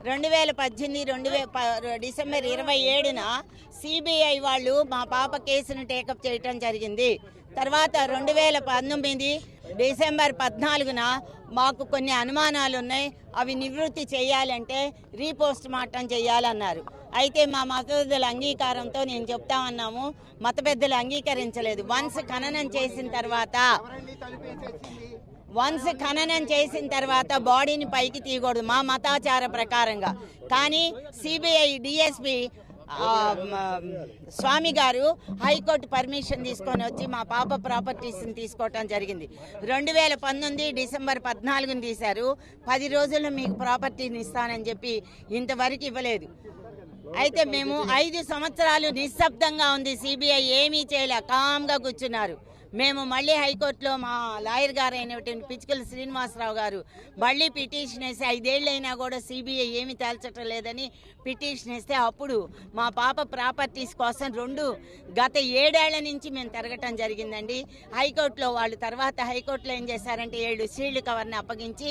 2018 December 27న CBI వాళ్ళు మా పాప కేసును టేకప్ చేయటం జరిగింది. తర్వాత 2019 డిసెంబర్ 14న మాకు కొన్ని అనుమానాలు ఉన్నాయి, అవి నివృత్తి చేయాలంటే రీపోస్ట్ మార్టం చేయాలన్నారు. అయితే మా మత పెద్దల అంగీకారంతో నేను చెప్తా ఉన్నాము, మత పెద్దలు అంగీకరించలేదు. వన్స్ ఖననం చేసిన తర్వాత బాడీని పైకి తీయకూడదు మా మతాచార ప్రకారంగా. కానీ సిబిఐ డిఎస్పి స్వామి గారు హైకోర్టు పర్మిషన్ తీసుకొని వచ్చి మా పాప ప్రాపర్టీస్ని తీసుకోవటం జరిగింది. 2019 డిసెంబర్ 14ని తీశారు. 10 రోజుల్లో మీకు ప్రాపర్టీని ఇస్తానని చెప్పి ఇంతవరకు ఇవ్వలేదు. అయితే మేము 5 సంవత్సరాలు నిశ్శబ్దంగా ఉంది, సిబిఐ ఏమీ చేయలే, కామ్గా కూర్చున్నారు. మేము మళ్ళీ హైకోర్టులో మా లాయర్ గారు అయినటువంటి పిచ్చుకల శ్రీనివాసరావు గారు మళ్ళీ పిటిషన్ వేసి 5 ఏళ్ళైనా కూడా సిబిఐ ఏమి తేల్చటం లేదని పిటిషన్ వేస్తే అప్పుడు మా పాప ప్రాపర్టీస్ కోసం గత 7 ఏళ్ల నుంచి మేము తిరగటం జరిగిందండి హైకోర్టులో. వాళ్ళు తర్వాత హైకోర్టులో ఏం చేశారంటే 7 సీల్డ్ కవర్ని అప్పగించి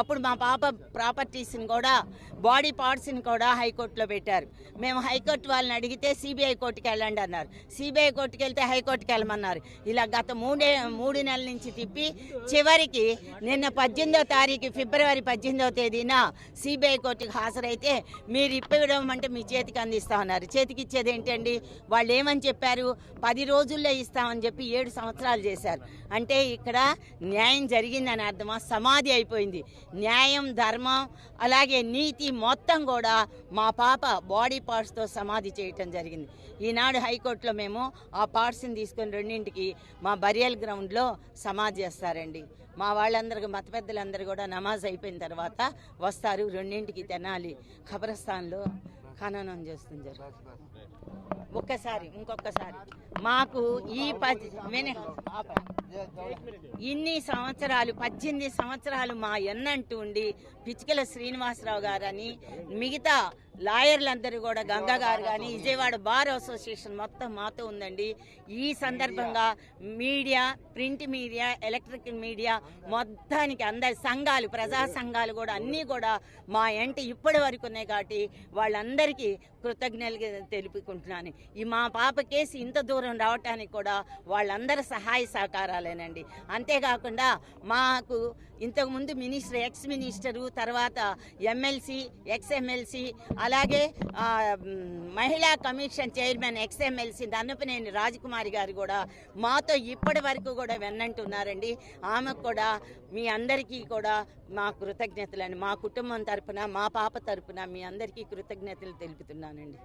అప్పుడు మా పాప ప్రాపర్టీస్ని కూడా బాడీ పార్ట్స్ని కూడా హైకోర్టులో పెట్టారు. మేము హైకోర్టు వాళ్ళని అడిగితే సిబిఐ కోర్టుకి వెళ్ళండి అన్నారు. సిబిఐ కోర్టుకి వెళ్తే హైకోర్టుకి వెళ్ళమన్నారు. ఇలా గత 3 నెలల నుంచి తిప్పి చివరికి నిన్న 18వ తారీఖు ఫిబ్రవరి 18వ తేదీన సిబిఐ కోర్టుకు హాజరైతే మీరు ఇప్పివ్వడం అంటే మీ చేతికి అందిస్తామన్నారు. చేతికి ఇచ్చేది ఏంటండి? వాళ్ళు ఏమని చెప్పారు? 10 రోజుల్లో ఇస్తామని చెప్పి 7 సంవత్సరాలు చేశారు. అంటే ఇక్కడ న్యాయం జరిగిందని అర్థమా? సమాధి అయిపోయింది. న్యాయం, ధర్మం అలాగే నీతి మొత్తం కూడా మా పాప బాడీ పార్ట్స్తో సమాధి చేయటం జరిగింది. ఈనాడు హైకోర్టులో మేము ఆ పార్ట్స్ని తీసుకొని 2ంటికి మా బరియల్ గ్రౌండ్లో సమాధి చేస్తారండి. మా వాళ్ళందరూ మత పెద్దలందరూ కూడా నమాజ్ అయిపోయిన తర్వాత వస్తారు. 2ంటికి తెనాలి ఖబరస్థాన్లో ఖననం చేస్తుంది. ఇంకొకసారి మాకు ఇన్ని సంవత్సరాలు 18 సంవత్సరాలు మా ఎన్నంటూ ఉండి పిచ్చుకల శ్రీనివాసరావు గారని మిగతా లాయర్లందరూ కూడా గంగా గారు కానీ విజయవాడ బార్ అసోసియేషన్ మొత్తం మాతో ఉందండి. ఈ సందర్భంగా media, print media, electrical media మొత్తానికి అందరి సంఘాలు, ప్రజా సంఘాలు కూడా అన్నీ కూడా మా ఎంట ఇప్పటి వరకు ఉన్నాయి. కాబట్టి వాళ్ళందరికీ కృతజ్ఞతలు తెలుపుకుంటున్నాను. ఈ మా పాప కేసు ఇంత దూరం రావటానికి కూడా వాళ్ళందరి సహాయ సహకారాలేనండి. అంతేకాకుండా మాకు ఇంతకుముందు మినిస్టర్, ఎక్స్ మినిస్టరు, తర్వాత ఎమ్మెల్సీ, ఎక్స్ ఎమ్మెల్సీ, అలాగే మహిళా కమిషన్ చైర్మన్ ఎక్స్ ఎమ్మెల్సీ దన్నపనేని రాజకుమారి గారు కూడా మాతో ఇప్పటి వరకు కూడా వెన్నంటున్నారండి. ఆమెకు కూడా మీ అందరికీ కూడా మా కృతజ్ఞతలని, మా కుటుంబం తరపున, మా పాప తరపున మీ అందరికీ కృతజ్ఞతలు తెలుపుతున్నానండి.